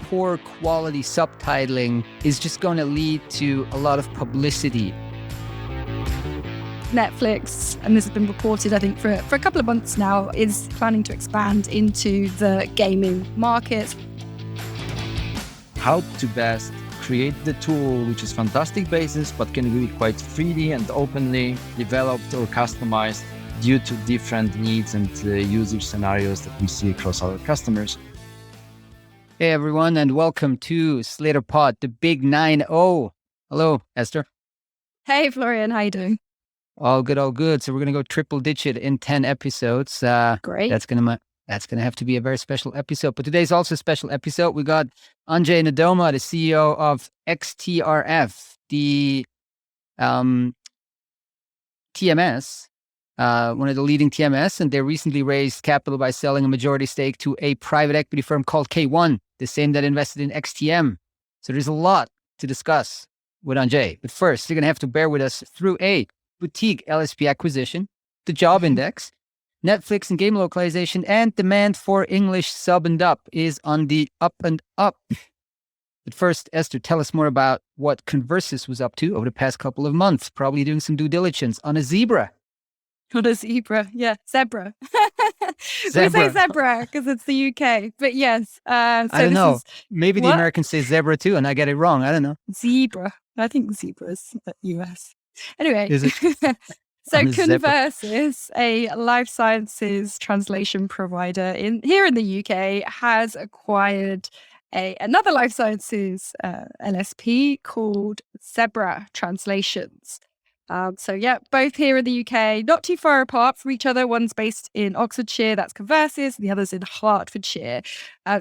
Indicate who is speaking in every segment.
Speaker 1: poor quality subtitling is just going to lead to a lot of publicity.
Speaker 2: Netflix, and this has been reported, I think, for a couple of months now, is planning to expand into the gaming market.
Speaker 3: How to best create the tool, which is fantastic basis, but can be quite freely and openly developed or customized due to different needs and usage scenarios that we see across our customers.
Speaker 1: Hey, everyone, and welcome to Slater Pod, the Big 9-0. Hello, Esther.
Speaker 2: Hey, Florian, how you doing?
Speaker 1: All good, all good. So we're going to go triple digit in 10 episodes.
Speaker 2: Great.
Speaker 1: That's going to have to be a very special episode. But today's also a special episode. We got Andrzej Nadoma, the CEO of XTRF, the TMS, one of the leading TMS, and they recently raised capital by selling a majority stake to a private equity firm called K1, the same that invested in XTM. So there's a lot to discuss with Andrzej. But first, you're going to have to bear with us through a boutique LSP acquisition, the job index, Netflix and game localization, and demand for English sub and dub is on the up and up. But first, Esther, tell us more about what Conversus was up to over the past couple of months, probably doing some due diligence on a zebra.
Speaker 2: On a zebra, yeah, zebra.
Speaker 1: Zebra.
Speaker 2: We say zebra because it's the UK, but yes. So
Speaker 1: I don't know. Maybe
Speaker 2: what?
Speaker 1: the Americans say zebra too, and I get it wrong. I don't know.
Speaker 2: Zebra. I think zebra is US. Anyway,
Speaker 1: Is it?
Speaker 2: so
Speaker 1: On a zebra.
Speaker 2: Conversus, a life sciences translation provider here in the UK, has acquired another life sciences LSP called Zebra Translations. So yeah, both here in the UK, not too far apart from each other. One's based in Oxfordshire, that's Conversus, and the other's in Hertfordshire.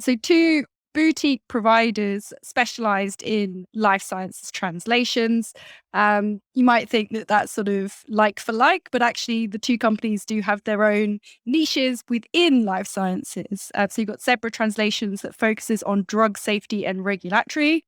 Speaker 2: So two boutique providers specialized in life sciences translations. You might think that that's sort of like for like, but actually the two companies do have their own niches within life sciences. So you've got Zebra Translations that focuses on drug safety and regulatory.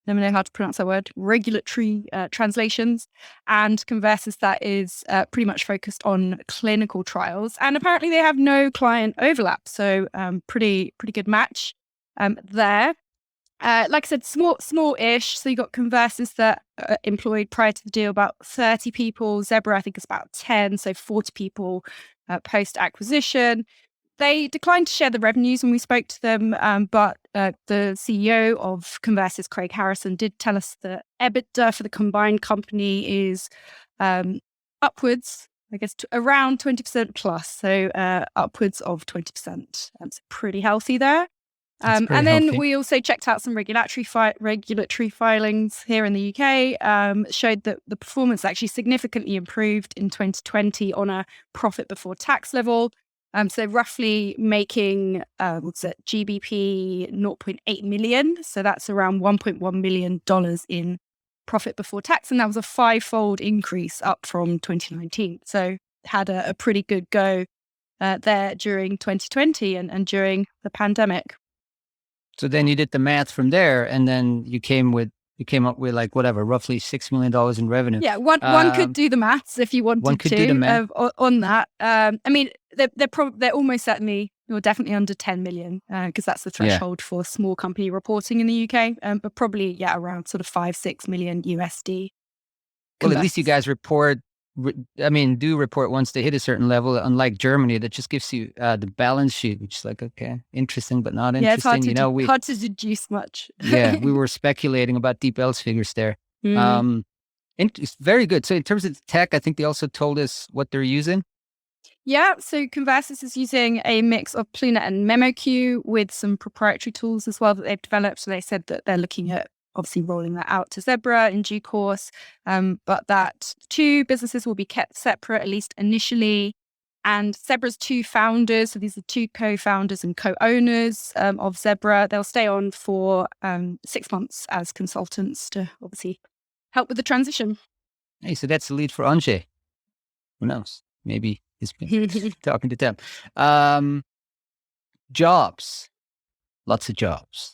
Speaker 2: Never know how to pronounce that word, regulatory translations, and Conversus that is pretty much focused on clinical trials. And apparently they have no client overlap. So pretty good match there. Like I said, small-ish. So you got Conversus that employed prior to the deal about 30 people. Zebra, I think, is about 10, so 40 people post-acquisition. They declined to share the revenues when we spoke to them, but the CEO of Conversus, Craig Harrison, did tell us that EBITDA for the combined company is upwards, I guess, to around 20% plus, so upwards of 20%. So pretty healthy there. And then
Speaker 1: healthy.
Speaker 2: we also checked out some regulatory filings here in the UK, showed that the performance actually significantly improved in 2020 on a profit before tax level. So roughly making, GBP 0.8 million. So that's around $1.1 million in profit before tax. And that was a 5-fold increase up from 2019. So had a pretty good go there during 2020 and during the pandemic.
Speaker 1: So then you did the math from there, and then you came up with like whatever, roughly $6 million in revenue.
Speaker 2: Yeah, one could do the maths if you wanted
Speaker 1: one could
Speaker 2: to
Speaker 1: do the math.
Speaker 2: On that. I mean, they're almost certainly, or definitely under 10 million because that's the threshold for small company reporting in the UK. But probably around sort of 5-6 million USD.
Speaker 1: Well, at least you guys do report once they hit a certain level. Unlike Germany, that just gives you the balance sheet, which is like, okay, interesting but not interesting.
Speaker 2: Yeah, it's hard to deduce much.
Speaker 1: Yeah, we were speculating about DeepL's figures there. It's very good. So in terms of tech, I think they also told us what they're using.
Speaker 2: Yeah, so Conversus is using a mix of Pluna and MemoQ with some proprietary tools as well that they've developed. So they said that they're looking at obviously rolling that out to Zebra in due course, but that two businesses will be kept separate, at least initially. And Zebra's two founders, so these are two co-founders and co-owners of Zebra, they'll stay on for 6 months as consultants to obviously help with the transition.
Speaker 1: Hey, so that's the lead for Andrzej. Who knows? Maybe he's been talking to them. Jobs. Lots of jobs.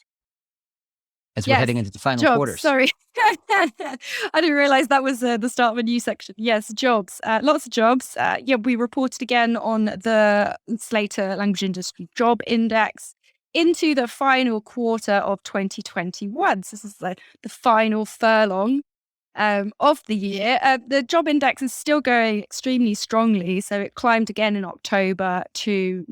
Speaker 1: As we're heading into the final quarters.
Speaker 2: Sorry. I didn't realize that was the start of a new section. Yes, jobs. Lots of jobs. We reported again on the Slater Language Industry Job Index. into the final quarter of 2021. So this is the final furlong of the year. The job index is still going extremely strongly. So it climbed again in October to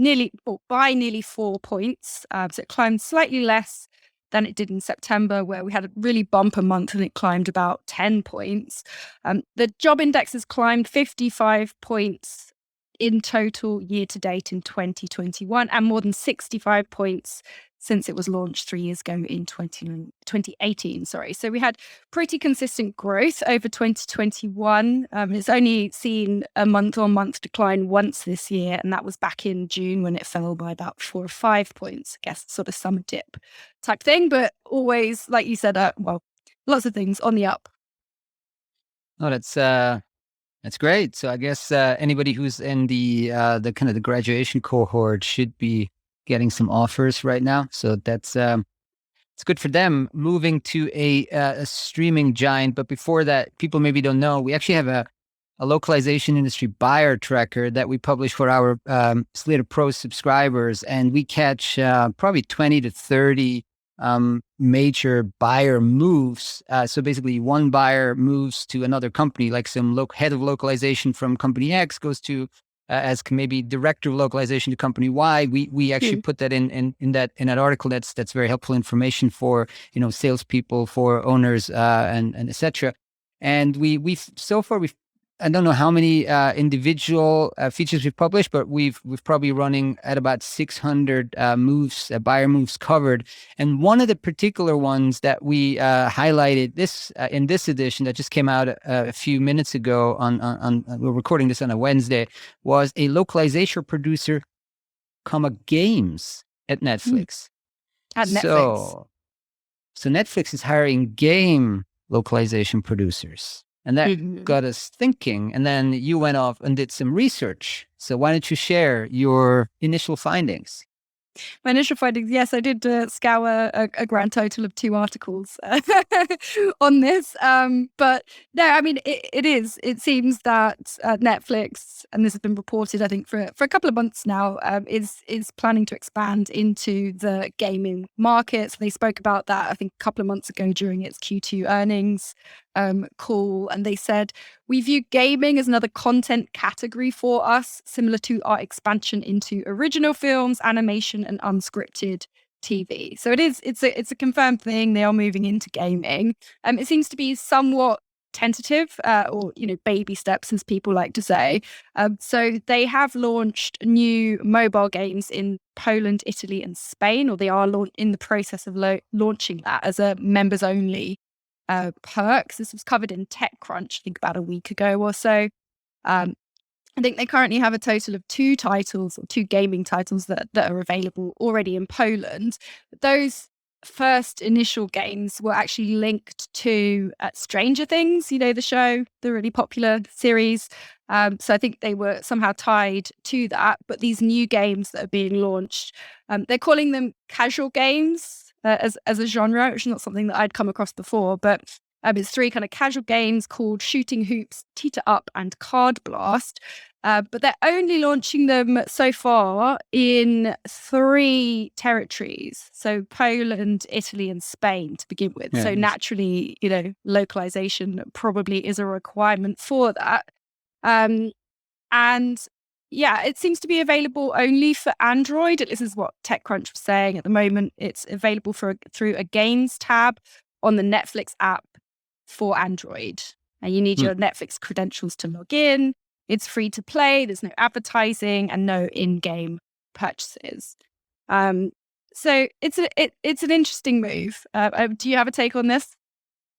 Speaker 2: by nearly 4 points. So it climbed slightly less than it did in September, where we had a really bumper month and it climbed about 10 points. The job index has climbed 55 points in total year to date in 2021, and more than 65 points since it was launched 3 years ago in 2018. Sorry. So we had pretty consistent growth over 2021. It's only seen a month-on-month decline once this year, and that was back in June when it fell by about 4 or 5 points. I guess sort of summer dip type thing, but always, like you said, lots of things on the up.
Speaker 1: Oh, that's great. So I guess anybody who's in the kind of the graduation cohort should be getting some offers right now. So that's it's good for them. Moving to a streaming giant, but before that, people maybe don't know, we actually have a localization industry buyer tracker that we publish for our Slater Pro subscribers, and we catch probably 20 to 30 major buyer moves. So basically, one buyer moves to another company, like some head of localization from company X goes to as maybe director of localization to company Y. We actually put that in that article. That's very helpful information for salespeople, for owners, and etc. And we've so far I don't know how many individual features we've published, but we've probably running at about 600 moves, buyer moves covered. And one of the particular ones that we highlighted in this edition that just came out a few minutes ago on we're recording this on a Wednesday, was a localization producer, games at Netflix.
Speaker 2: At Netflix.
Speaker 1: So Netflix is hiring game localization producers. And that got us thinking. And then you went off and did some research. So why don't you share your initial findings?
Speaker 2: My initial findings, yes, I did scour a grand total of 2 articles on this. But no, I mean, it seems that Netflix, and this has been reported, I think, for a couple of months now, is planning to expand into the gaming market. So they spoke about that, I think, a couple of months ago during its Q2 earnings call. And they said, we view gaming as another content category for us, similar to our expansion into original films, animation, and unscripted TV. So it's a confirmed thing. They are moving into gaming. It seems to be somewhat tentative, or baby steps, as people like to say. So they have launched new mobile games in Poland, Italy, and Spain, or they are in the process of launching that as a members only perks. This was covered in TechCrunch, I think, about a week ago or so. I think they currently have a total of 2 gaming titles that are available already in Poland. But those first initial games were actually linked to Stranger Things, the show, the really popular series. So I think they were somehow tied to that. But these new games that are being launched, they're calling them casual games. As a genre, which is not something that I'd come across before, but it's 3 kind of casual games called Shooting Hoops, Teeter Up, and Card Blast. But they're only launching them so far in 3 territories. So Poland, Italy, and Spain to begin with. Yeah, so naturally, localization probably is a requirement for that. And yeah, it seems to be available only for Android. This is what TechCrunch was saying. At the moment, it's available through a games tab on the Netflix app for Android. And you need your Netflix credentials to log in. It's free to play. There's no advertising and no in-game purchases. So it's an interesting move. Do you have a take on this?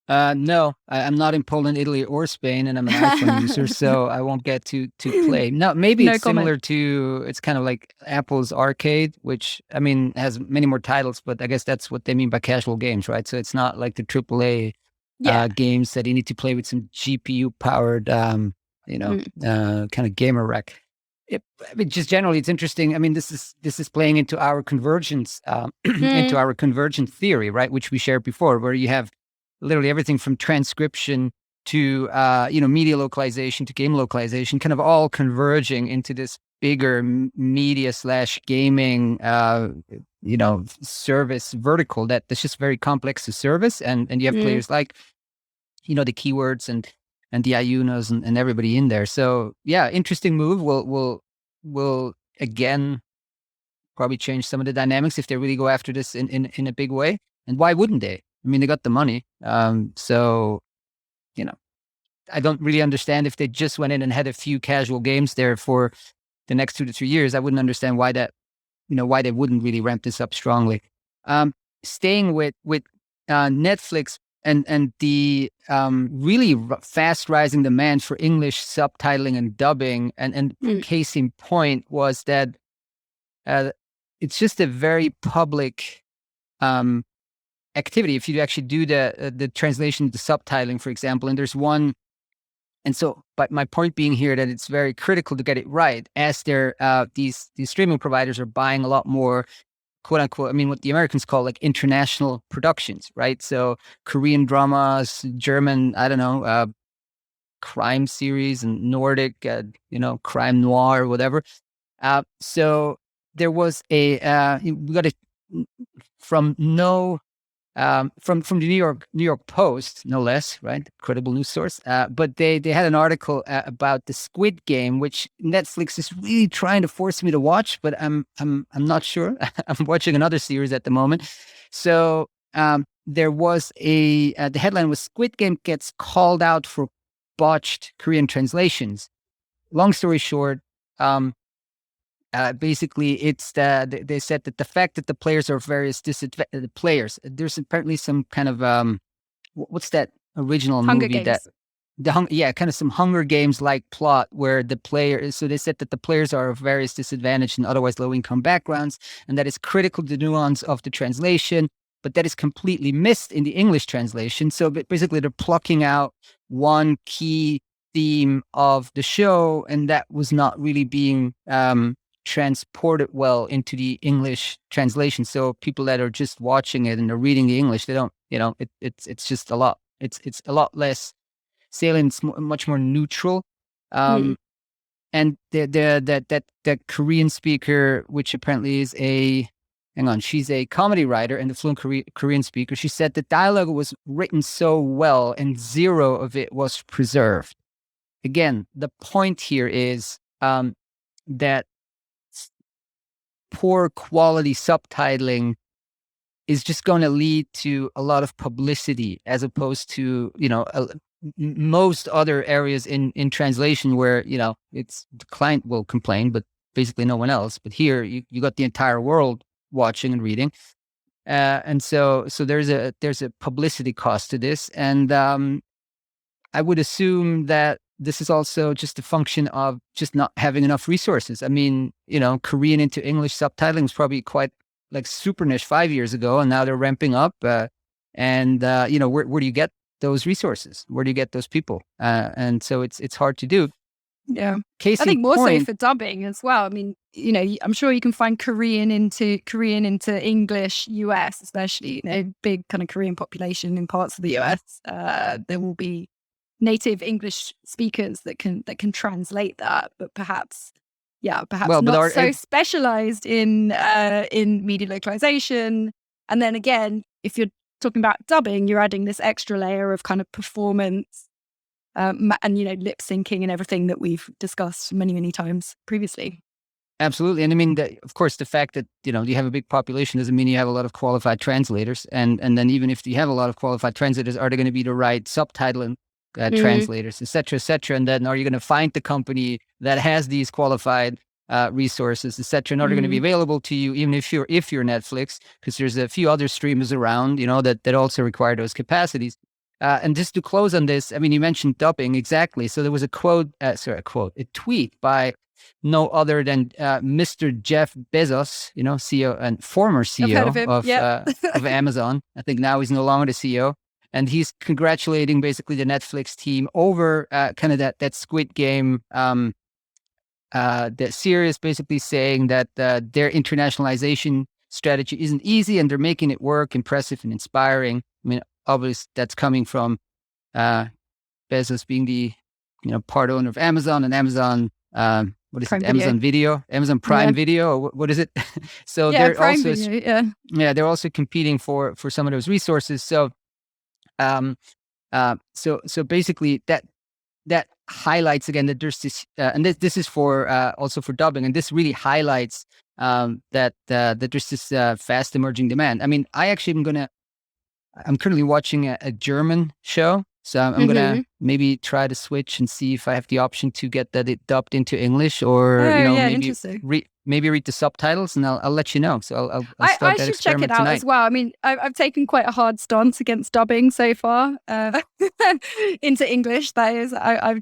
Speaker 1: No, I'm not in Poland, Italy, or Spain, and I'm an iPhone user, so I won't get to play. No, maybe it's similar to, it's kind of like Apple's Arcade, which, I mean, has many more titles, but I guess that's what they mean by casual games, right? So it's not like the AAA games that you need to play with some GPU-powered, kind of gamer wreck. I mean, just generally, it's interesting. I mean, this is playing into our convergence, into our convergent theory, right? Which we shared before, where you have literally everything from transcription to media localization to game localization, kind of all converging into this bigger media/gaming service vertical that's just very complex to service, and you have players like the Keywords and the Ionos and everybody in there. So yeah, interesting move. Will again probably change some of the dynamics if they really go after this in a big way. And why wouldn't they? I mean, they got the money. So I don't really understand if they just went in and had a few casual games there for the next 2 to 3 years. I wouldn't understand why why they wouldn't really ramp this up strongly. Staying with Netflix and the really fast rising demand for English subtitling and dubbing, and case in point was that it's just a very public activity if you actually do the translation, the subtitling, for example. And there's one. And so, but my point being here that it's very critical to get it right, as these streaming providers are buying a lot more, quote unquote, I mean, what the Americans call like international productions, right? So Korean dramas, German, I don't know, crime series, and Nordic, crime noir or whatever. So there was we got it from the New York Post, no less, right? Credible news source. But they had an article about the Squid Game, which Netflix is really trying to force me to watch, but I'm not sure. I'm watching another series at the moment. So there was the headline was Squid Game gets called out for botched Korean translations. Long story short, basically, it's they said that the fact that the players are various players. There's apparently some kind of what's that original
Speaker 2: Hunger
Speaker 1: movie
Speaker 2: Games.
Speaker 1: kind of some Hunger Games like plot where the players. So they said that the players are of various disadvantaged and otherwise low income backgrounds, and that is critical to the nuance of the translation. But that is completely missed in the English translation. So basically, they're plucking out one key theme of the show, and that was not really being transported well into the English translation. So people that are just watching it and they're reading the English, they don't, it's just a lot. It's a lot less salient. It's much more neutral. And that Korean speaker, which apparently is she's a comedy writer and a fluent Korean speaker. She said the dialogue was written so well and zero of it was preserved. Again, the point here is that poor quality subtitling is just going to lead to a lot of publicity, as opposed to most other areas in translation where it's the client will complain, but basically no one else. But here you got the entire world watching and reading, and so there's a publicity cost to this, and I would assume that this is also just a function of just not having enough resources. I mean, Korean into English subtitling was probably quite like super niche 5 years ago, and now they're ramping up. Where do you get those resources? Where do you get those people? And so it's hard to do.
Speaker 2: Yeah.
Speaker 1: Case
Speaker 2: I think
Speaker 1: in
Speaker 2: more
Speaker 1: point,
Speaker 2: so for dubbing as well. I mean, I'm sure you can find Korean into English US, especially, big kind of Korean population in parts of the US. There will be native English speakers that can translate that, but perhaps not so specialized in media localization. And then again, if you're talking about dubbing, you're adding this extra layer of kind of performance and lip syncing and everything that we've discussed many times previously.
Speaker 1: Absolutely. And I mean, of course, the fact that, you have a big population doesn't mean you have a lot of qualified translators. And then even if you have a lot of qualified translators, are they going to be the right subtitling translators, et cetera, and then are you going to find the company that has these qualified resources, et cetera, and are they going to be available to you, even if you're Netflix, because there's a few other streamers around, that also require those capacities. And just to close on this, I mean, you mentioned dubbing, exactly. So there was a tweet by no other than Mr. Jeff Bezos, CEO and former CEO of Amazon. I think now he's no longer the CEO. And he's congratulating basically the Netflix team over kind of that Squid Game, the series, basically saying that their internationalization strategy isn't easy and they're making it work, impressive and inspiring. I mean, obviously that's coming from Bezos being the part owner of Amazon, and Amazon what is
Speaker 2: Prime
Speaker 1: it?
Speaker 2: Video.
Speaker 1: Amazon Video, Amazon Prime
Speaker 2: Yeah.
Speaker 1: Video, or what is it? So
Speaker 2: Yeah,
Speaker 1: they're
Speaker 2: Prime
Speaker 1: also
Speaker 2: Video. Yeah.
Speaker 1: they're also competing for some of those resources. So um so basically that highlights again that there's this and this is for also for dubbing, and this really highlights that there's this fast emerging demand. I mean, I'm currently watching a German show, so I'm gonna
Speaker 2: Mhm.
Speaker 1: maybe try to switch and see if I have the option to get that it dubbed into English, or
Speaker 2: Oh, yeah,
Speaker 1: maybe
Speaker 2: interesting.
Speaker 1: read the subtitles, and I'll let you know. So I'll
Speaker 2: I
Speaker 1: start that
Speaker 2: should check it
Speaker 1: experiment
Speaker 2: out as
Speaker 1: tonight.
Speaker 2: well. I mean, I've taken quite a hard stance against dubbing so far into English. That is, I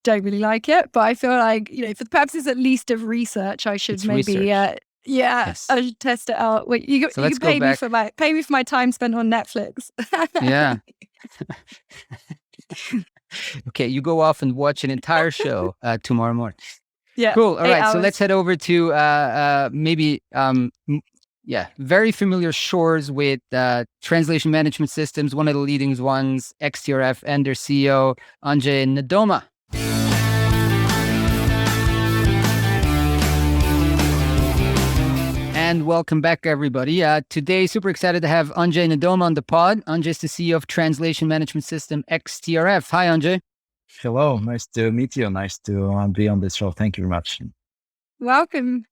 Speaker 2: don't really like it, but I feel like, for the purposes at least of research, I should
Speaker 1: It's
Speaker 2: maybe,
Speaker 1: research.
Speaker 2: yeah,
Speaker 1: Yes.
Speaker 2: I should test it out. Wait,
Speaker 1: So
Speaker 2: you
Speaker 1: let's
Speaker 2: can
Speaker 1: go
Speaker 2: pay
Speaker 1: back.
Speaker 2: me for my time spent on Netflix.
Speaker 1: Yeah. Okay, you go off and watch an entire show tomorrow morning.
Speaker 2: Yeah.
Speaker 1: Cool. All
Speaker 2: 8
Speaker 1: right. So
Speaker 2: hours.
Speaker 1: let's head over to maybe very familiar shores with translation management systems. One of the leading ones, XTRF, and their CEO Andrzej Nadoma. And welcome back, everybody. Today, super excited to have Andrzej Nadoma on the pod. Andrzej is the CEO of translation management system XTRF. Hi, Andrzej.
Speaker 3: Hello, nice to meet you. Nice to be on this show. Thank you very much.
Speaker 2: Welcome.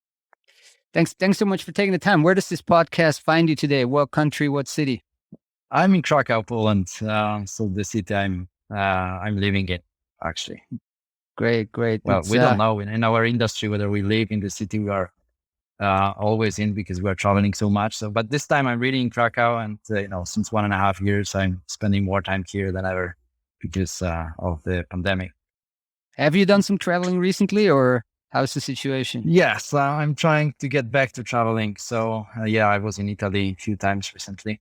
Speaker 1: Thanks so much for taking the time. Where does this podcast find you today? What country? What city?
Speaker 3: I'm in Krakow, Poland. So the city I'm living in, actually.
Speaker 1: Great.
Speaker 3: Well,
Speaker 1: It's,
Speaker 3: we don't know in our industry whether we live in the city we are always in, because we are traveling so much. So, but this time I'm really in Krakow, and since 1.5 years I'm spending more time here than ever because of the pandemic.
Speaker 1: Have you done some traveling recently, or how's the situation?
Speaker 3: Yes, I'm trying to get back to traveling. So I was in Italy a few times recently.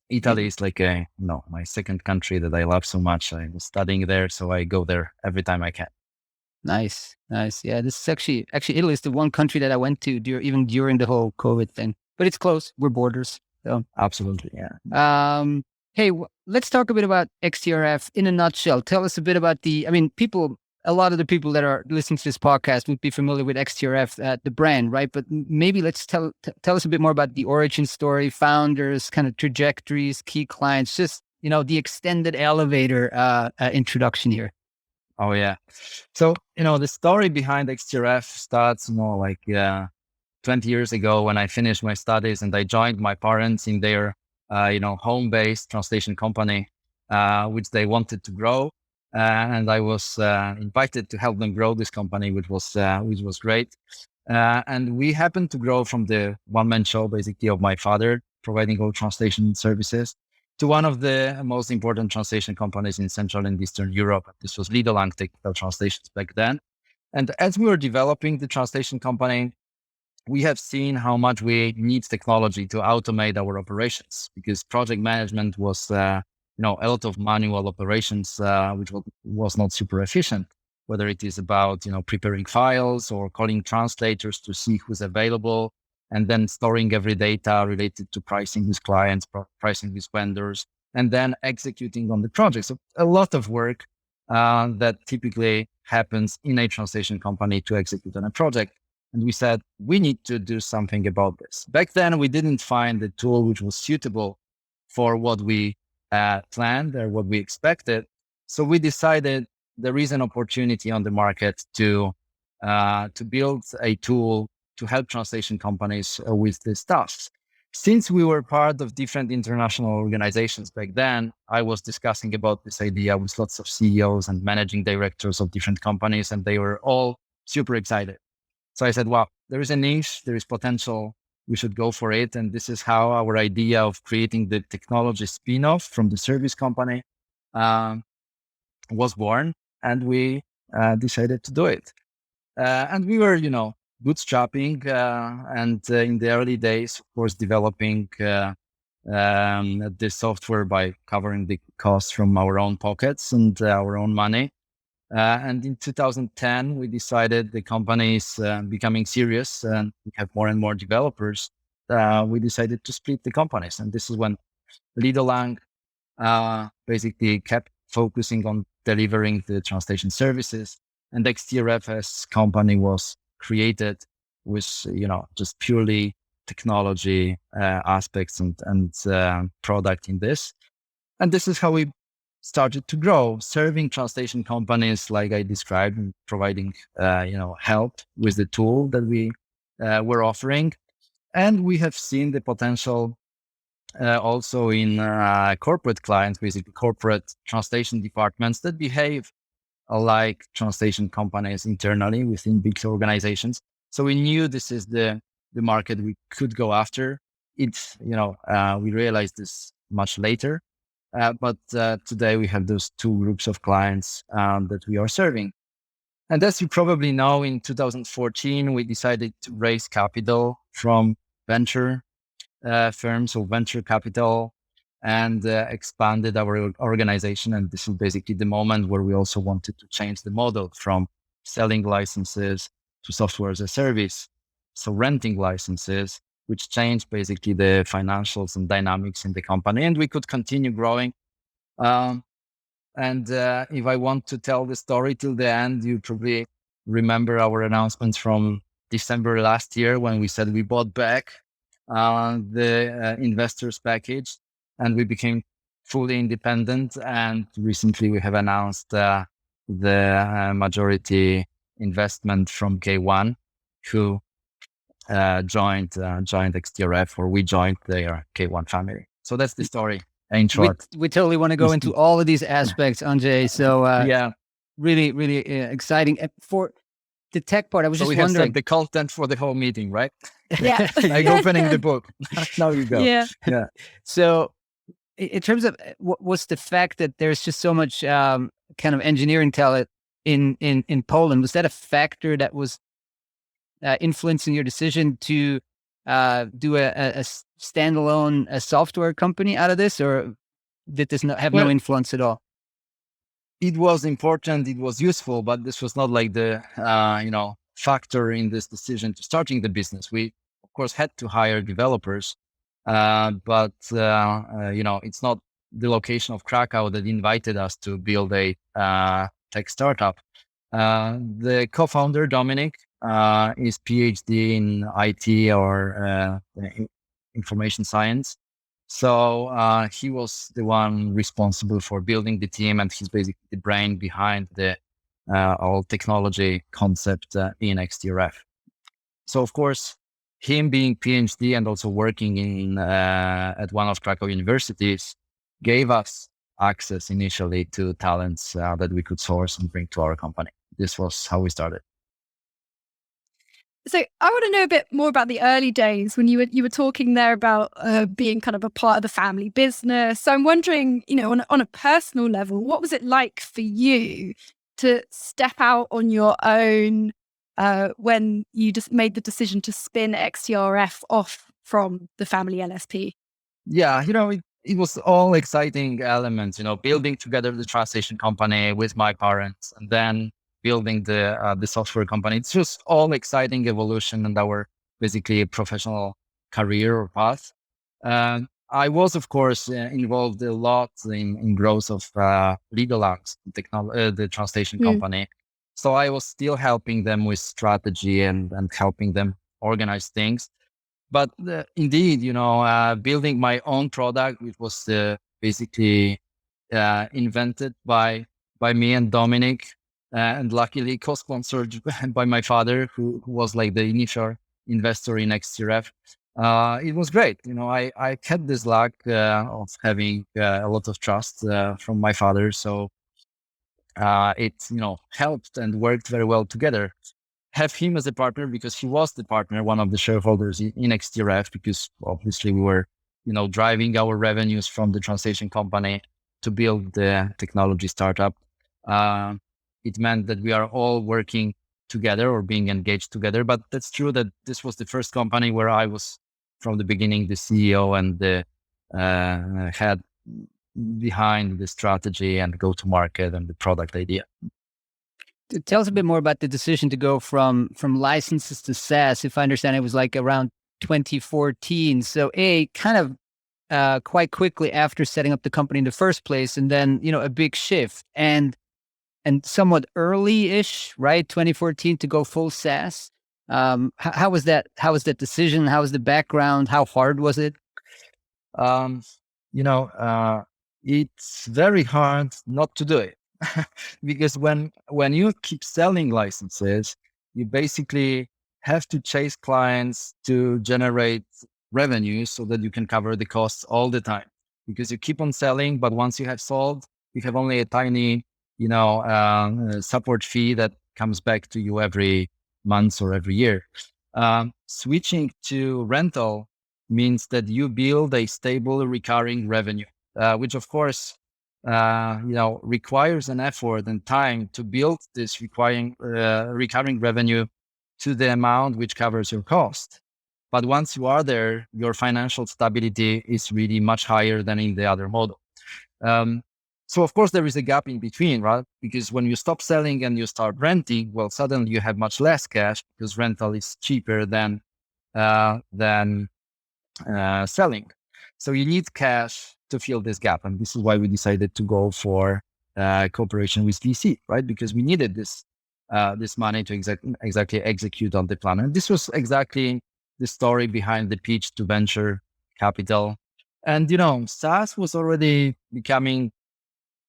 Speaker 3: Italy is like my second country that I love so much. I was studying there, so I go there every time I can.
Speaker 1: Nice. Yeah, this is actually Italy is the one country that I went to even during the whole COVID thing. But it's close. We're borders. So
Speaker 3: Absolutely, yeah.
Speaker 1: hey, let's talk a bit about XTRF in a nutshell. Tell us a bit about a lot of the people that are listening to this podcast would be familiar with XTRF, the brand, right? But maybe let's tell us a bit more about the origin story, founders, kind of trajectories, key clients, just, the extended elevator introduction here.
Speaker 3: Oh yeah. So the story behind XTRF starts 20 years ago when I finished my studies and I joined my parents in their home-based translation company, which they wanted to grow. And I was invited to help them grow this company, which was great. And we happened to grow from the one-man show, basically, of my father, providing all translation services, to one of the most important translation companies in Central and Eastern Europe. This was Lido Lang Technical Translations back then. And as we were developing the translation company, we have seen how much we need technology to automate our operations, because project management was a lot of manual operations, which was not super efficient, whether it is about, preparing files or calling translators to see who's available, and then storing every data related to pricing with clients, pricing with vendors, and then executing on the project. So a lot of work that typically happens in a translation company to execute on a project. And we said, we need to do something about this. Back then, we didn't find the tool which was suitable for what we planned or what we expected. So we decided there is an opportunity on the market to build a tool to help translation companies with these tasks. Since we were part of different international organizations back then, I was discussing about this idea with lots of CEOs and managing directors of different companies, and they were all super excited. So I said, wow, there is a niche, there is potential, we should go for it. And this is how our idea of creating the technology spin-off from the service company was born, and we decided to do it. And we were, bootstrapping, and in the early days, of course, developing the software by covering the costs from our own pockets and our own money. And in 2010, we decided the company is becoming serious and we have more and more developers. We decided to split the companies. And this is when Lido Lang basically kept focusing on delivering the translation services. And XTRF as company was created with, just purely technology aspects and product in this. And this is how we started to grow, serving translation companies like I described, and providing, help with the tool that we were offering. And we have seen the potential also in corporate clients, basically corporate translation departments that behave like translation companies internally within big organizations. So we knew this is the market we could go after. It's, we realized this much later. But today we have those two groups of clients that we are serving. And as you probably know, in 2014, we decided to raise capital from venture firms or venture capital and expanded our organization. And this is basically the moment where we also wanted to change the model from selling licenses to software as a service. So renting licenses, which changed basically the financials and dynamics in the company, and we could continue growing. And if I want to tell the story till the end, you probably remember our announcements from December last year when we said we bought back the investors package and we became fully independent. And recently we have announced the majority investment from K1, who joined XTRF, or we joined their K1 family. So that's the story in short.
Speaker 1: We totally want to go into all of these aspects, Andrzej. So
Speaker 3: yeah,
Speaker 1: really, really exciting. For the tech part, I was
Speaker 3: so
Speaker 1: just
Speaker 3: we have
Speaker 1: wondering.
Speaker 3: set the content for the whole meeting, right?
Speaker 2: Yeah.
Speaker 3: Like opening the book. Now you go.
Speaker 2: Yeah.
Speaker 1: So in terms of what's the fact that there's just so much kind of engineering talent in Poland, was that a factor that was influencing your decision to do a standalone software company out of this, or did this have no influence at all?
Speaker 3: It was important, it was useful, but this was not like the factor in this decision to starting the business. We of course had to hire developers, but it's not the location of Krakow that invited us to build a tech startup. The co-founder Dominik is PhD in IT or information science. So he was the one responsible for building the team, and he's basically the brain behind the all technology concept in XTRF. So of course, him being PhD and also working in at one of Krakow universities gave us access initially to talents that we could source and bring to our company. This was how we started.
Speaker 2: So I want to know a bit more about the early days when you were talking there about being kind of a part of the family business. So I'm wondering, on a personal level, what was it like for you to step out on your own when you just made the decision to spin XTRF off from the family LSP?
Speaker 3: Yeah, it was all exciting elements, building together the translation company with my parents and then building the software company. It's just all exciting evolution and our basically professional career or path. I was, of course, involved a lot in growth of Legalux, the translation company. So I was still helping them with strategy and helping them organize things. But indeed, building my own product, which was basically invented by me and Dominik, and luckily co-sponsored by my father, who was like the initial investor in XTRF. It was great. I had this luck of having a lot of trust from my father. So it, helped and worked very well together. Have him as a partner because he was the partner, one of the shareholders in XTRF, because obviously we were, driving our revenues from the translation company to build the technology startup. It meant that we are all working together or being engaged together. But that's true that this was the first company where I was from the beginning the CEO and the head behind the strategy and go-to-market and the product idea.
Speaker 1: Tell us a bit more about the decision to go from licenses to SaaS. If I understand, it was like around 2014. So kind of quite quickly after setting up the company in the first place, and then a big shift. And and somewhat early-ish, right? 2014 to go full SaaS. How was that? How was that decision? How was the background? How hard was it?
Speaker 3: Um, it's very hard not to do it because when you keep selling licenses, you basically have to chase clients to generate revenue so that you can cover the costs all the time, because you keep on selling, but once you have sold, you have only a tiny, support fee that comes back to you every month or every year. Switching to rental means that you build a stable recurring revenue, which of course, requires an effort and time to build this recurring revenue to the amount which covers your cost. But once you are there, your financial stability is really much higher than in the other model. So of course there is a gap in between, right? Because when you stop selling and you start renting, well, suddenly you have much less cash because rental is cheaper than selling. So you need cash to fill this gap. And this is why we decided to go for cooperation with VC, right? Because we needed this money to exactly execute on the plan. And this was exactly the story behind the pitch to venture capital. And, SaaS was already becoming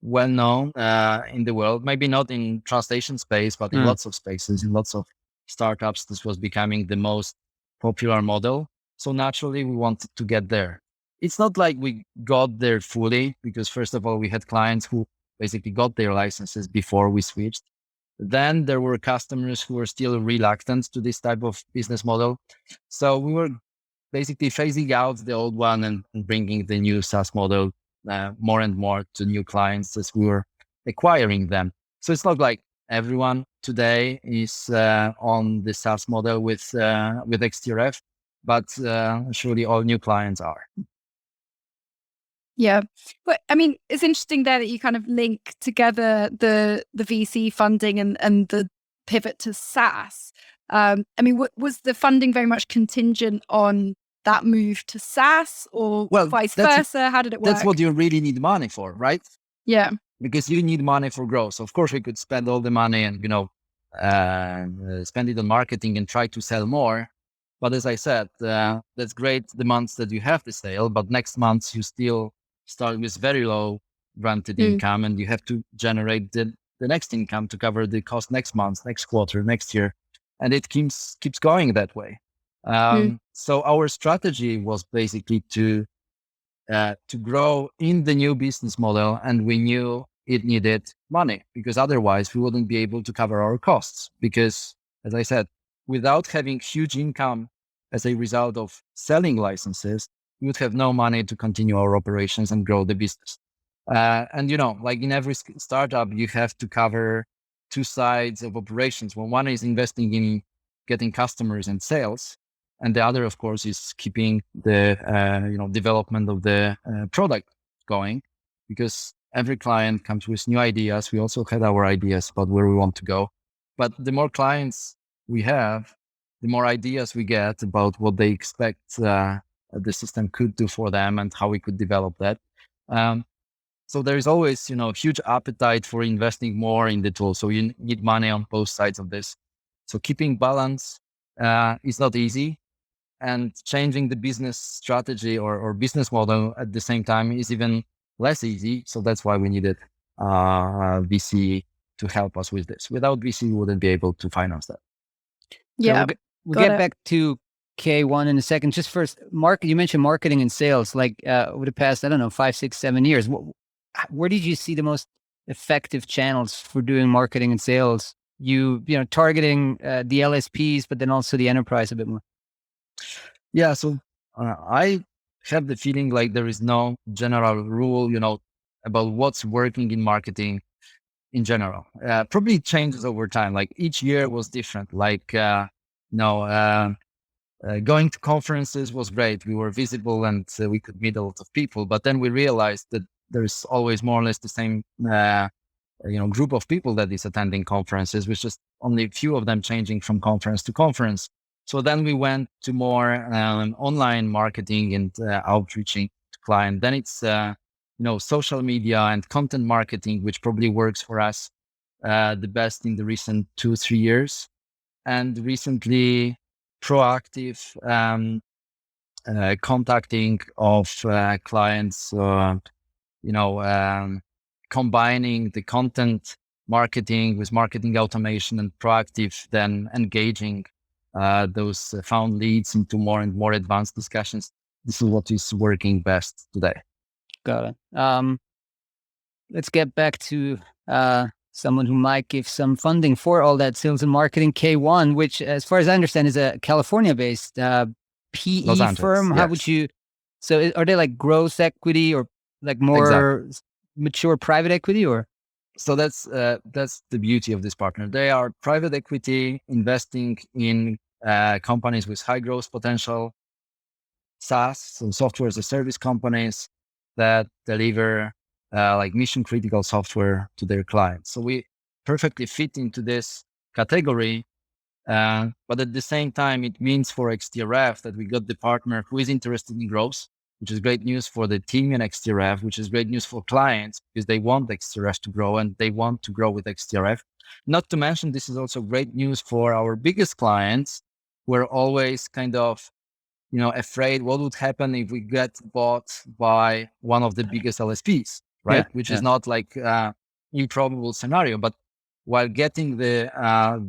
Speaker 3: well known in the world, maybe not in translation space, but in lots of spaces, in lots of startups, this was becoming the most popular model. So naturally, we wanted to get there. It's not like we got there fully, because first of all, we had clients who basically got their licenses before we switched. Then there were customers who were still reluctant to this type of business model. So we were basically phasing out the old one and bringing the new SaaS model more and more to new clients as we were acquiring them. So it's not like everyone today is on the SaaS model with XTRF, but surely all new clients are.
Speaker 2: Yeah. But I mean, it's interesting there that you kind of link together the VC funding and the pivot to SaaS. I mean, was the funding very much contingent on that move to SaaS, or vice versa? How did it work?
Speaker 3: That's what you really need money for, right?
Speaker 2: Yeah.
Speaker 3: Because you need money for growth. Of course, we could spend all the money and, spend it on marketing and try to sell more. But as I said, that's great the months that you have the sale, but next month you still start with very low granted income, and you have to generate the next income to cover the cost next month, next quarter, next year. And it keeps going that way. So our strategy was basically to grow in the new business model, and we knew it needed money, because otherwise we wouldn't be able to cover our costs. Because, as I said, without having huge income as a result of selling licenses, we would have no money to continue our operations and grow the business. And like in every startup, you have to cover two sides of operations. Well, one is investing in getting customers and sales, and the other, of course, is keeping the development of the product going, because every client comes with new ideas. We also had our ideas about where we want to go, but the more clients we have, the more ideas we get about what they expect the system could do for them and how we could develop that. So there is always, huge appetite for investing more in the tool. So you need money on both sides of this. So keeping balance is not easy, and changing the business strategy or business model at the same time is even less easy. So that's why we needed VC to help us with this. Without VC, we wouldn't be able to finance that.
Speaker 2: Yeah.
Speaker 1: So we'll get back to K1 in a second. Just first, you mentioned marketing and sales, like over the past, 5, 6, 7 years. Where did you see the most effective channels for doing marketing and sales? Targeting the LSPs, but then also the enterprise a bit more.
Speaker 3: Yeah, so I have the feeling like there is no general rule, about what's working in marketing in general. Probably it changes over time. Like each year was different. Like, going to conferences was great. We were visible and we could meet a lot of people. But then we realized that there's always more or less the same, group of people that is attending conferences, with just only a few of them changing from conference to conference. So then we went to more online marketing and outreaching to clients. Then it's social media and content marketing, which probably works for us. the best in the recent 2-3 years. And recently, proactive contacting of clients, combining the content marketing with marketing automation and proactive, then engaging those found leads into more and more advanced discussions. This is what is working best today.
Speaker 1: Got it. Let's get back to someone who might give some funding for all that sales and marketing. K1, which, as far as I understand, is a California-based PE
Speaker 3: Los Angeles,
Speaker 1: firm. How would
Speaker 3: yes.
Speaker 1: you? So, are they like growth equity or like more mature private equity, or?
Speaker 3: So that's the beauty of this partner. They are private equity investing in companies with high growth potential, SaaS, so software as a service companies that deliver like mission critical software to their clients. So we perfectly fit into this category. But at the same time, it means for XTRF that we got the partner who is interested in growth, which is great news for the team in XTRF, which is great news for clients because they want XTRF to grow and they want to grow with XTRF. Not to mention, this is also great news for our biggest clients. We're always kind of, afraid what would happen if we get bought by one of the biggest LSPs, right?
Speaker 1: Yeah,
Speaker 3: Which is not like improbable scenario, but while getting the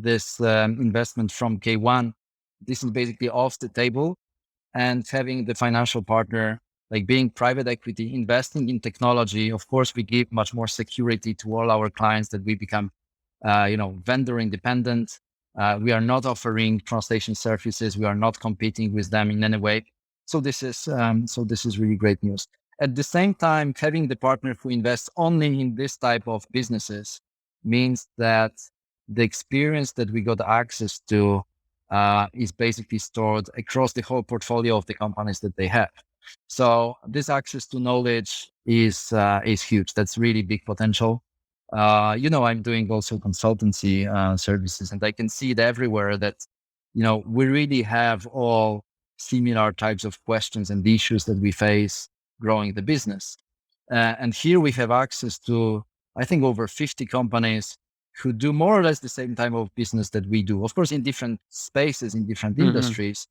Speaker 3: this investment from K1, this is basically off the table, and having the financial partner, like being private equity, investing in technology. Of course, we give much more security to all our clients that we become, vendor independent. We are not offering translation services. We are not competing with them in any way. So this is really great news. At the same time, having the partner who invests only in this type of businesses means that the experience that we got access to is basically stored across the whole portfolio of the companies that they have. So this access to knowledge is huge. That's really big potential. I'm doing also consultancy services, and I can see it everywhere that, we really have all similar types of questions and issues that we face growing the business. And here we have access to, I think, over 50 companies who do more or less the same type of business that we do, of course, in different spaces, in different industries,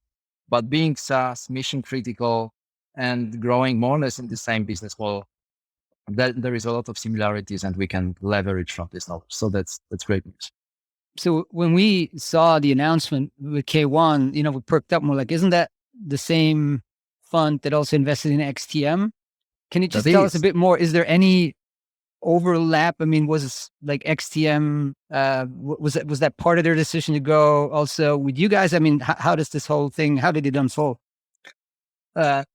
Speaker 3: but being SaaS, mission critical, and growing more or less in the same business model, that there is a lot of similarities and we can leverage from this knowledge. So that's great news.
Speaker 1: So when we saw the announcement with K1, we perked up more like, isn't that the same fund that also invested in XTM? Can you just tell us a bit more? Is there any overlap? I mean, was like XTM, was that part of their decision to go also with you guys? I mean, how does this whole thing, how did it unfold?
Speaker 3: The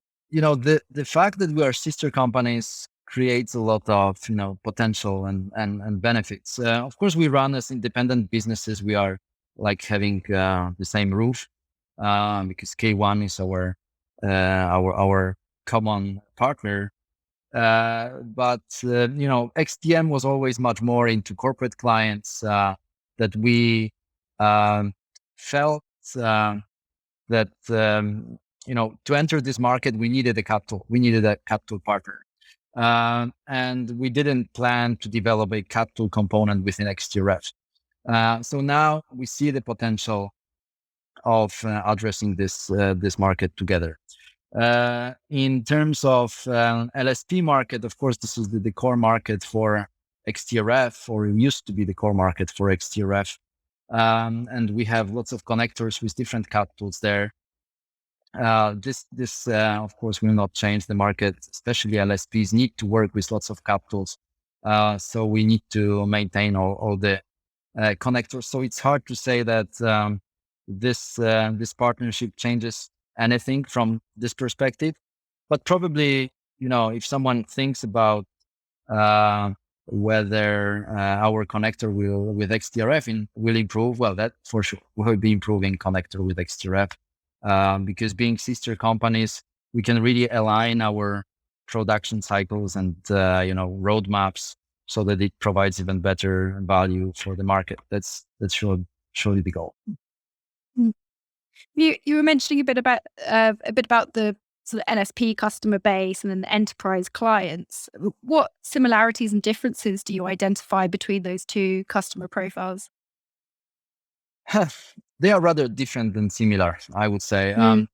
Speaker 3: fact that we are sister companies creates a lot of, potential and benefits. Of course, we run as independent businesses. We are like having the same roof because K1 is our common partner. But XTM was always much more into corporate clients that we felt that to enter this market, we needed a capital partner. And we didn't plan to develop a capital component within XTRF. So now we see the potential of addressing this market together. In terms of LSP market, of course, this is the core market for XTRF, or it used to be the core market for XTRF. And we have lots of connectors with different capitals there. This of course will not change the market, especially LSPs need to work with lots of capitals. So we need to maintain all the connectors. So it's hard to say that this partnership changes anything from this perspective, but probably, if someone thinks about whether our connector with XTRF will improve, well, that for sure will be improving connector with XTRF. Because being sister companies, we can really align our production cycles and roadmaps so that it provides even better value for the market. That's surely the goal.
Speaker 2: You were mentioning a bit about the sort of LSP customer base and then the enterprise clients. What similarities and differences do you identify between those two customer profiles?
Speaker 3: They are rather different than similar, I would say.
Speaker 2: Mm.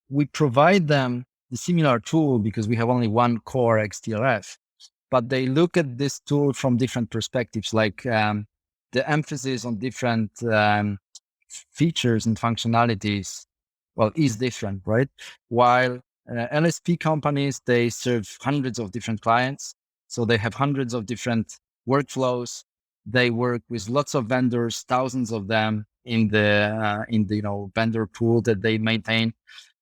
Speaker 3: We provide them the similar tool because we have only one core XTRF, but they look at this tool from different perspectives, like the emphasis on different features and functionalities, well, is different, right? While LSP companies, they serve hundreds of different clients. So they have hundreds of different workflows. They work with lots of vendors, thousands of them in the vendor pool that they maintain.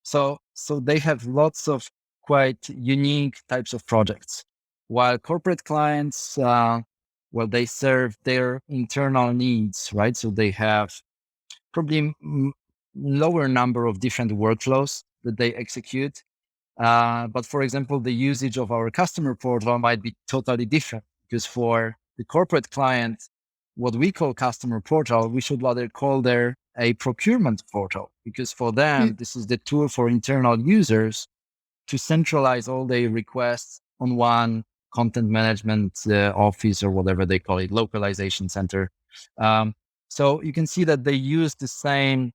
Speaker 3: So they have lots of quite unique types of projects. While corporate clients, they serve their internal needs, right? So they have probably lower number of different workflows that they execute. But for example, the usage of our customer portal might be totally different, because for the corporate client, what we call customer portal, we should rather call there a procurement portal, because for them, this is the tool for internal users to centralize all their requests on one content management office, or whatever they call it, localization center. So you can see that they use the same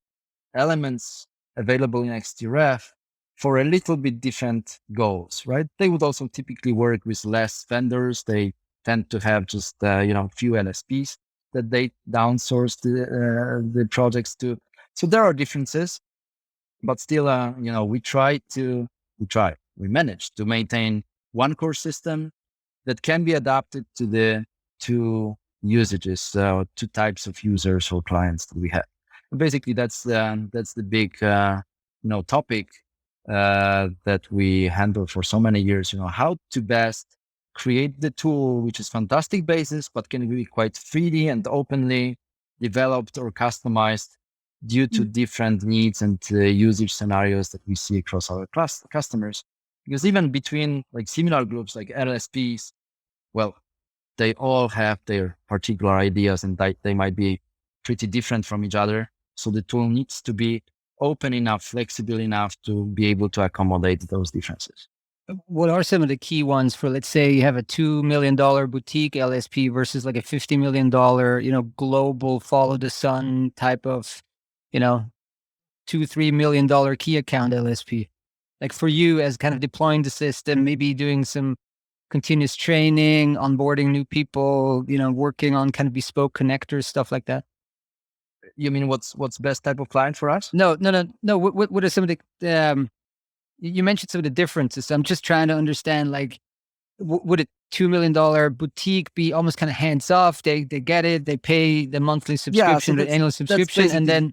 Speaker 3: elements available in XTRF for a little bit different goals, right? They would also typically work with less vendors. They tend to have just few LSPs that they downsource the projects to. So there are differences, but still, we manage to maintain one core system that can be adapted to the two usages, two types of users or clients that we have. And basically, that's the big topic that we handle for so many years. How to best create the tool, which is fantastic basis, but can be quite freely and openly developed or customized due to different needs and usage scenarios that we see across our customers. Because even between like similar groups like LSPs, well, they all have their particular ideas, and they might be pretty different from each other. So the tool needs to be open enough, flexible enough to be able to accommodate those differences.
Speaker 1: What are some of the key ones for, let's say you have a $2 million boutique LSP versus like a $50 million, global follow the sun type of, $2-3 million key account LSP? Like for you, as kind of deploying the system, maybe doing some continuous training, onboarding new people, working on kind of bespoke connectors, stuff like that.
Speaker 3: You mean what's best type of client for us?
Speaker 1: No. What are some of the, you mentioned some of the differences. So I'm just trying to understand, like, would a $2 million boutique be almost kind of hands off? They get it. They pay the monthly subscription, the annual subscription, and then,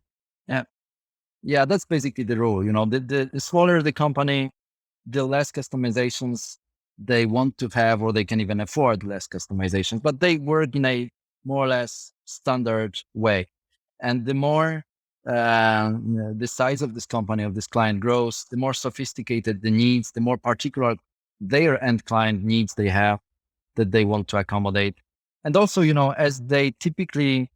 Speaker 3: yeah, that's basically the rule. The smaller the company, the less customizations they want to have, or they can even afford less customizations, but they work in a more or less standard way. And the more the size of this company, of this client grows, the more sophisticated the needs, the more particular their end client needs they have that they want to accommodate. And also, as they typically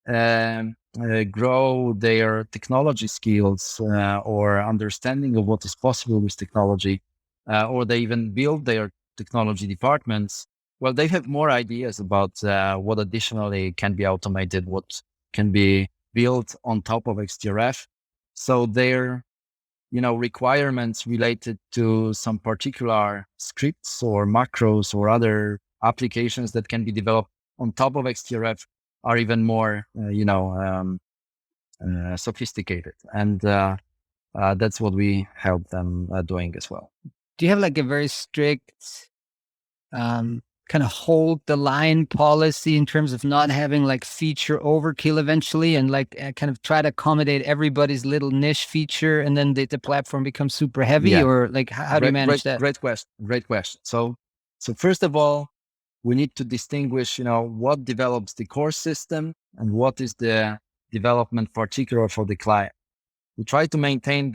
Speaker 3: grow their technology skills or understanding of what is possible with technology, or they even build their technology departments, well, they have more ideas about what additionally can be automated, what can be built on top of XTRF. So their, requirements related to some particular scripts or macros or other applications that can be developed on top of XTRF are even more, sophisticated. And that's what we help them doing as well.
Speaker 1: Do you have like a very strict kind of hold the line policy in terms of not having like feature overkill eventually, and like kind of try to accommodate everybody's little niche feature, and then the platform becomes super heavy?
Speaker 3: Yeah.
Speaker 1: Or like how do you manage that?
Speaker 3: Great question. So first of all, we need to distinguish, what develops the core system and what is the development particular for the client. We try to maintain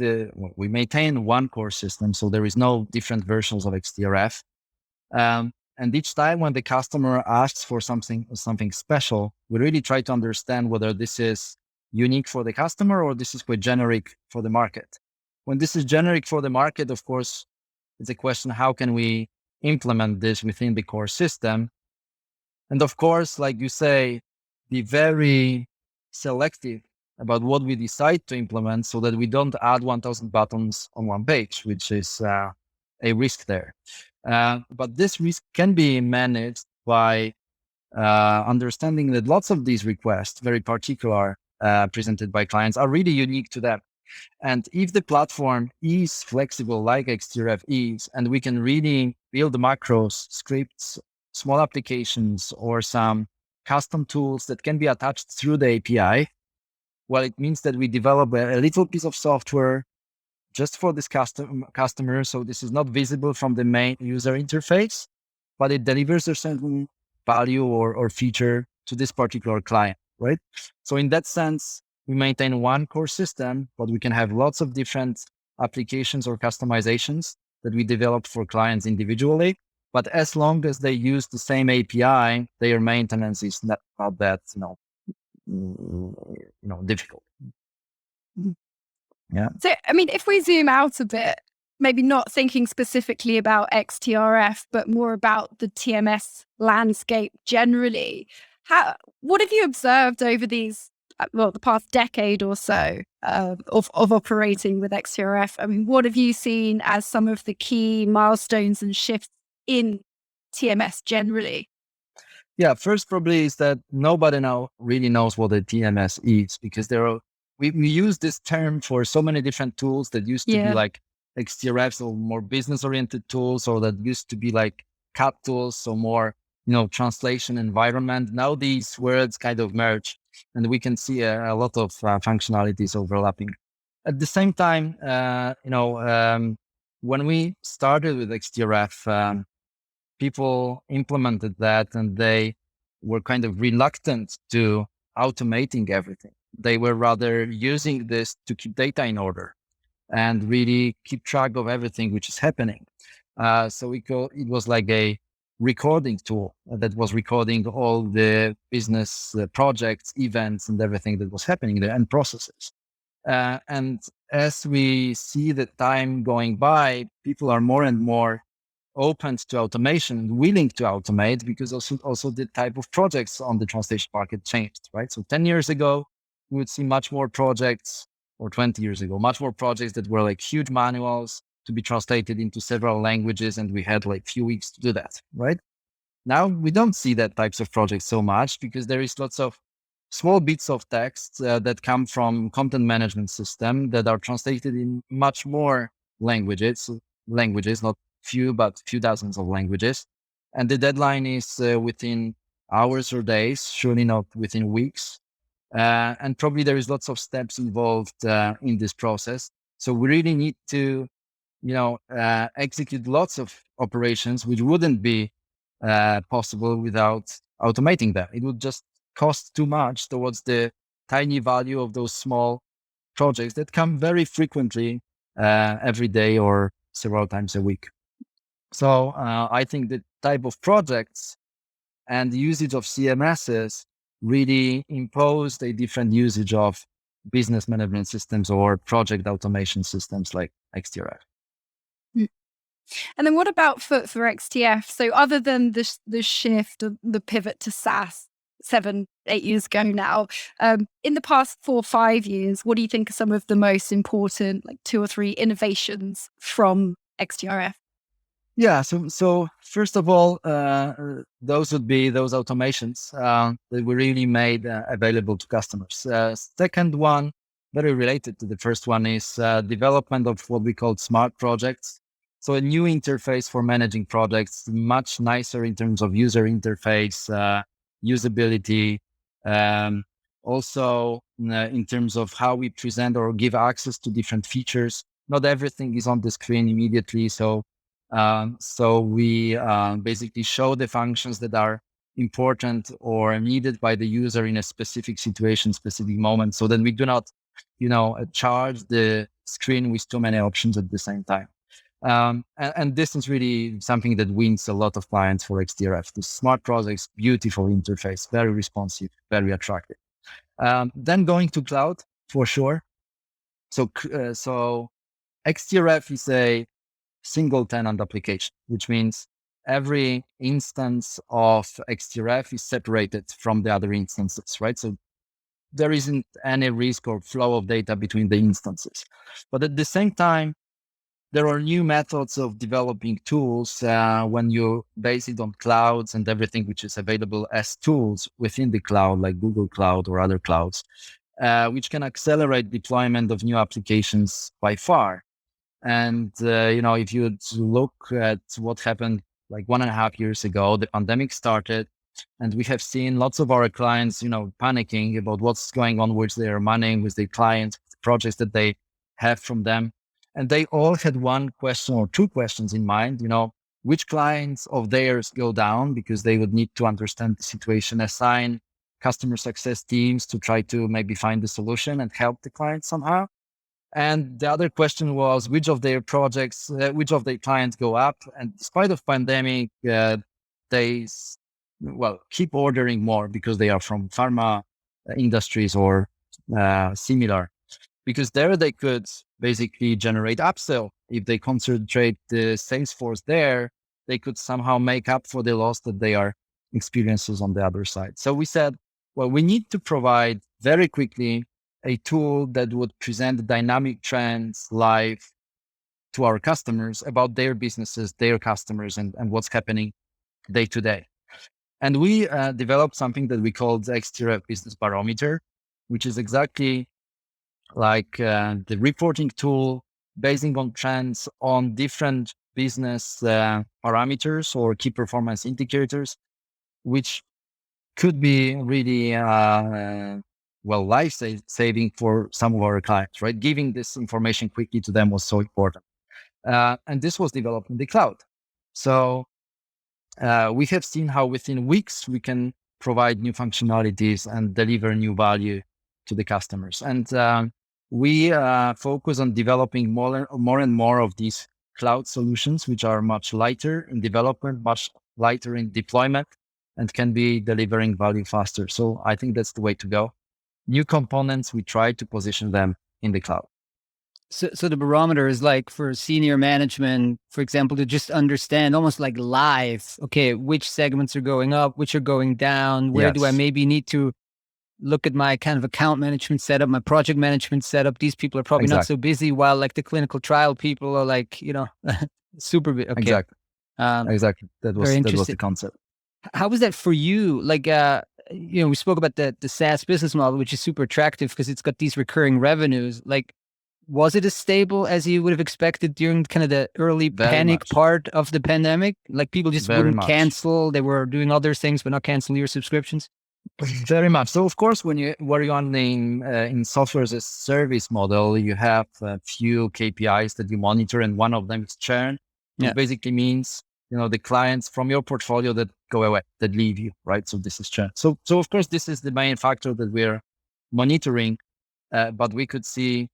Speaker 3: we maintain one core system, so there is no different versions of XTRF. And each time when the customer asks for something special, we really try to understand whether this is unique for the customer or this is quite generic for the market. When this is generic for the market, of course, it's a question, how can we implement this within the core system? And of course, like you say, be very selective about what we decide to implement so that we don't add 1,000 buttons on one page, which is a risk there. But this risk can be managed by understanding that lots of these requests, very particular, presented by clients, are really unique to them. And if the platform is flexible like XTRF is, and we can really build macros, scripts, small applications, or some custom tools that can be attached through the API, well, it means that we develop a little piece of software just for this customer. So this is not visible from the main user interface, but it delivers a certain value or feature to this particular client, right? So in that sense, we maintain one core system, but we can have lots of different applications or customizations that we develop for clients individually. But as long as they use the same API, their maintenance is not that, difficult. Yeah.
Speaker 2: So, I mean, if we zoom out a bit, maybe not thinking specifically about XTRF, but more about the TMS landscape generally, what have you observed over these, the past decade or so of operating with XTRF? I mean, what have you seen as some of the key milestones and shifts in TMS generally?
Speaker 3: Yeah, first probably is that nobody now really knows what a TMS is, because we use this term for so many different tools that used to be like XTRFs or more business-oriented tools, or that used to be like CAD tools, so more, translation environment. Now these words kind of merge, and we can see a lot of functionalities overlapping. At the same time, when we started with XTRF, people implemented that, and they were kind of reluctant to automating everything. They were rather using this to keep data in order and really keep track of everything which is happening. So it was like a recording tool that was recording all the business projects, events, and everything that was happening there, and processes. And as we see the time going by, people are more and more open to automation and willing to automate, because also the type of projects on the translation market changed, right? So 10 years ago, we would see much more projects, or 20 years ago, much more projects that were like huge manuals to be translated into several languages, and we had like few weeks to do that, right? Now we don't see that types of projects so much, because there is lots of small bits of text that come from content management system that are translated in much more languages, not few, but few dozens of languages. And the deadline is within hours or days, surely not within weeks. And probably there is lots of steps involved in this process. So we really need to, execute lots of operations which wouldn't be possible without automating them. It would just cost too much towards the tiny value of those small projects that come very frequently every day or several times a week. So I think the type of projects and the usage of CMSs really imposed a different usage of business management systems or project automation systems like XTRF.
Speaker 2: And then what about for XTF? So other than the shift, the pivot to SaaS 7-8 years ago now, in the past 4 or 5 years, what do you think are some of the most important, like 2 or 3 innovations from XTRF?
Speaker 3: Yeah, so first of all, those would be those automations that we really made available to customers. Second one, very related to the first one, is development of what we call smart projects. So a new interface for managing projects, much nicer in terms of user interface, usability, also in terms of how we present or give access to different features. Not everything is on the screen immediately, so we basically show the functions that are important or needed by the user in a specific situation, specific moment, so that we do not, charge the screen with too many options at the same time. And this is really something that wins a lot of clients for XTRF. The smart projects, beautiful interface, very responsive, very attractive. Then going to cloud for sure. So XTRF is a single tenant application, which means every instance of XTRF is separated from the other instances, right? So there isn't any risk or flow of data between the instances. But at the same time, there are new methods of developing tools when you base it on clouds and everything which is available as tools within the cloud, like Google Cloud or other clouds, which can accelerate deployment of new applications by far. And, if you look at what happened like 1.5 years ago, the pandemic started, and we have seen lots of our clients, panicking about what's going on with their money, with their clients, projects that they have from them. And they all had one question or two questions in mind, which clients of theirs go down, because they would need to understand the situation, assign customer success teams to try to maybe find the solution and help the client somehow. And the other question was which of their projects, which of their clients go up. And despite of pandemic, they keep ordering more because they are from pharma industries or similar. Because there they could basically generate upsell. If they concentrate the sales force there, they could somehow make up for the loss that they are experiences on the other side. So we said, well, we need to provide very quickly a tool that would present dynamic trends live to our customers about their businesses, their customers, and what's happening day to day. And we developed something that we called the XTRF Business Barometer, which is exactly like the reporting tool basing on trends on different business parameters or key performance indicators, which could be really life-saving for some of our clients, right? Giving this information quickly to them was so important. And this was developed in the cloud. So we have seen how within weeks we can provide new functionalities and deliver new value to the customers. And we focus on developing more and more of these cloud solutions, which are much lighter in development, much lighter in deployment, and can be delivering value faster. So I think that's the way to go. New components, we try to position them in the cloud.
Speaker 1: So the barometer is like for senior management, for example, to just understand almost like live, okay, which segments are going up, which are going down, where do I
Speaker 3: Yes.
Speaker 1: maybe need to look at my kind of account management setup, my project management setup. These people are probably not so busy, while like the clinical trial people are like, super busy. Okay.
Speaker 3: Exactly.
Speaker 1: Um,
Speaker 3: Exactly. That was
Speaker 1: interesting.
Speaker 3: the concept.
Speaker 1: How was that for you? Like, we spoke about the SaaS business model, which is super attractive because it's got these recurring revenues. Like, was it as stable as you would have expected during kind of the early
Speaker 3: Very
Speaker 1: panic
Speaker 3: much.
Speaker 1: part of the pandemic? Like people just
Speaker 3: Very
Speaker 1: wouldn't
Speaker 3: much.
Speaker 1: cancel. They were doing other things, but not canceling your subscriptions.
Speaker 3: Very much. So of course, when you work on in software as a service model, you have a few KPIs that you monitor, and one of them is churn.
Speaker 1: Yeah.
Speaker 3: It basically means the clients from your portfolio that go away, that leave you, right? So this is churn. So of course, this is the main factor that we're monitoring, but we could see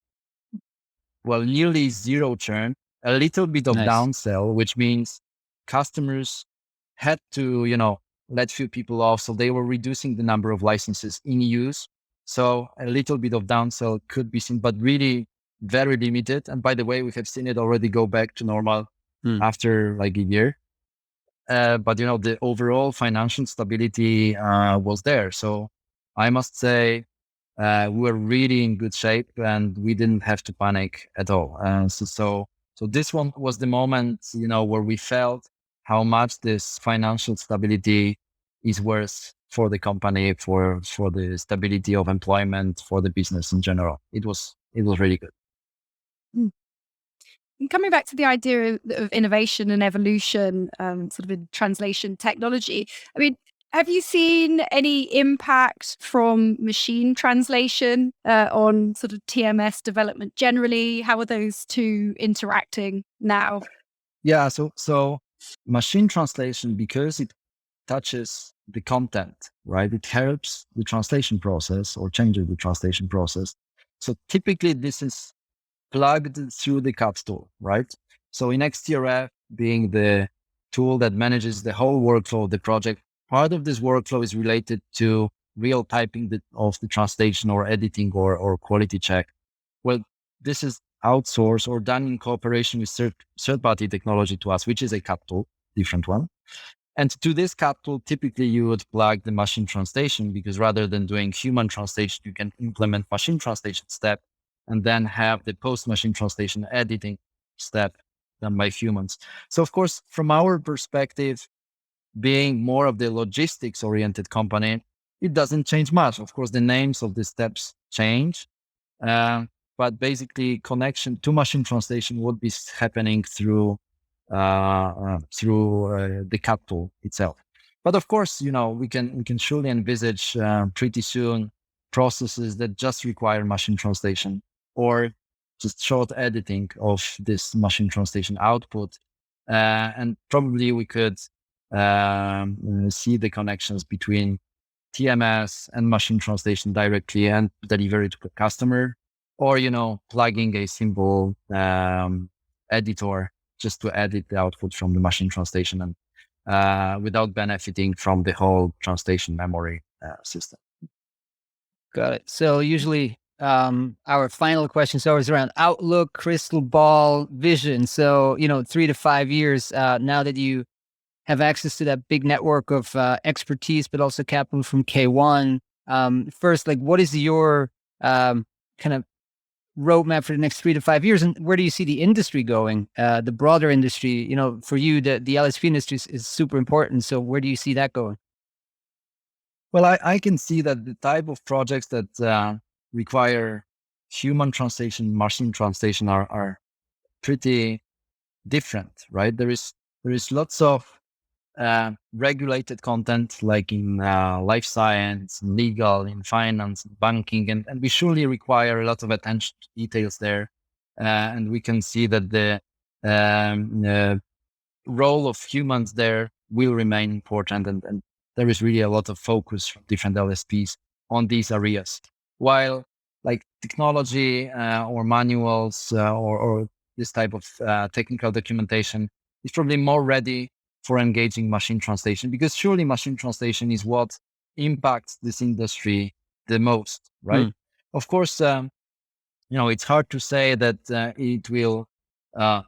Speaker 3: nearly zero churn, a little bit of
Speaker 1: Nice.
Speaker 3: downsell, which means customers had to let few people off. So they were reducing the number of licenses in use. So a little bit of downsell could be seen, but really very limited. And by the way, we have seen it already go back to normal after like a year. But the overall financial stability was there. So I must say we were really in good shape, and we didn't have to panic at all. So this one was the moment where we felt how much this financial stability is worth for the company, for the stability of employment, for the business in general. It was really good.
Speaker 2: And coming back to the idea of innovation and evolution, sort of in translation technology, I mean, have you seen any impact from machine translation on sort of TMS development generally? How are those two interacting now?
Speaker 3: Yeah, so machine translation, because it touches the content, right? It helps the translation process or changes the translation process. So typically this is plugged through the CAT tool, right? So in XTRF, being the tool that manages the whole workflow of the project, part of this workflow is related to real typing of the translation or editing or quality check. Well, this is outsourced or done in cooperation with third-party technology to us, which is a CAT tool, different one. And to this CAT tool, typically you would plug the machine translation, because rather than doing human translation, you can implement machine translation step and then have the post-machine translation editing step done by humans. So of course, from our perspective, being more of the logistics-oriented company, it doesn't change much. Of course, the names of the steps change, but basically connection to machine translation would be happening through the CAT tool itself. But of course, we can surely envisage pretty soon processes that just require machine translation or just short editing of this machine translation output, and probably we could see the connections between TMS and machine translation directly and deliver it to the customer, or plugging a simple editor just to edit the output from the machine translation and without benefiting from the whole translation memory system.
Speaker 1: Got it. So usually our final question is always around outlook, crystal ball, vision. So, 3 to 5 years now that you have access to that big network of expertise, but also capital from K1. First, what is your kind of roadmap for the next 3 to 5 years, and where do you see the industry going? The broader industry, for you, the LSP industry is super important. So where do you see that going?
Speaker 3: Well, I can see that the type of projects that require human translation, machine translation are pretty different, right? There is lots of regulated content, like in life science, legal, in finance, banking, and we surely require a lot of attention to details there. And we can see that the role of humans there will remain important, and there is really a lot of focus from different LSPs on these areas. While technology or manuals or this type of technical documentation is probably more ready for engaging machine translation, because surely machine translation is what impacts this industry the most, right? Of course, it's hard to say that it will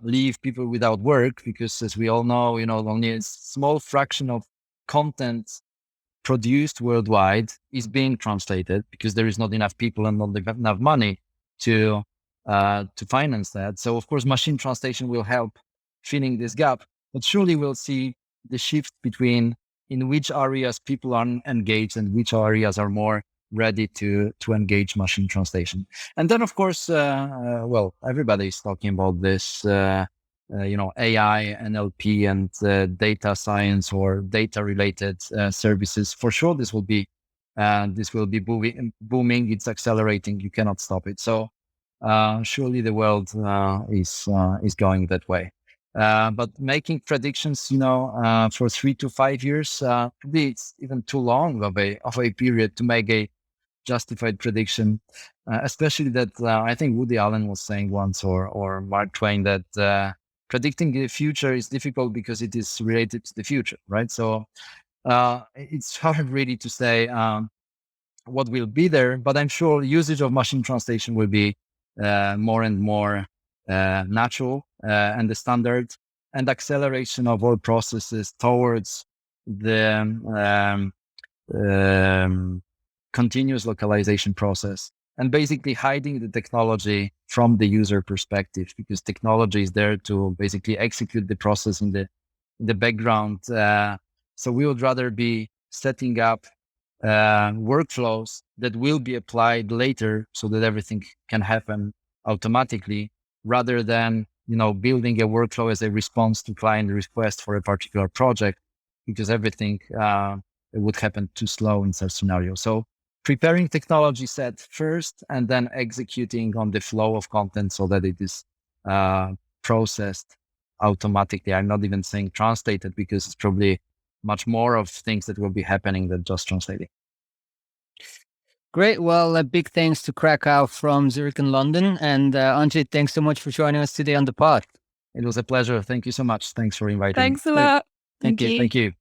Speaker 3: leave people without work, because as we all know, only a small fraction of content produced worldwide is being translated, because there is not enough people and not enough money to finance that. So of course, machine translation will help filling this gap. But surely we'll see the shift between in which areas people are engaged and which areas are more ready to engage machine translation. And then, of course, everybody is talking about this, AI, NLP, and data science or data-related services. For sure, this will be booming. It's accelerating. You cannot stop it. So surely the world is going that way. But making predictions, for 3 to 5 years, probably it's even too long of a period to make a justified prediction. Especially that I think Woody Allen was saying once, or Mark Twain, that predicting the future is difficult because it is related to the future, right? So it's hard really to say what will be there. But I'm sure usage of machine translation will be more and more natural and the standard, and acceleration of all processes towards the continuous localization process, and basically hiding the technology from the user perspective, because technology is there to basically execute the process in the background. So we would rather be setting up workflows that will be applied later so that everything can happen automatically, rather than building a workflow as a response to client request for a particular project, because everything would happen too slow in such scenario. So preparing technology set first, and then executing on the flow of content so that it is processed automatically. I'm not even saying translated, because it's probably much more of things that will be happening than just translating.
Speaker 1: Great. Well, a big thanks to Krakow from Zurich and London. And Andrzej, thanks so much for joining us today on the pod.
Speaker 3: It was a pleasure. Thank you so much. Thanks for inviting me.
Speaker 2: Thanks a lot.
Speaker 1: Thank you.
Speaker 3: Thank you.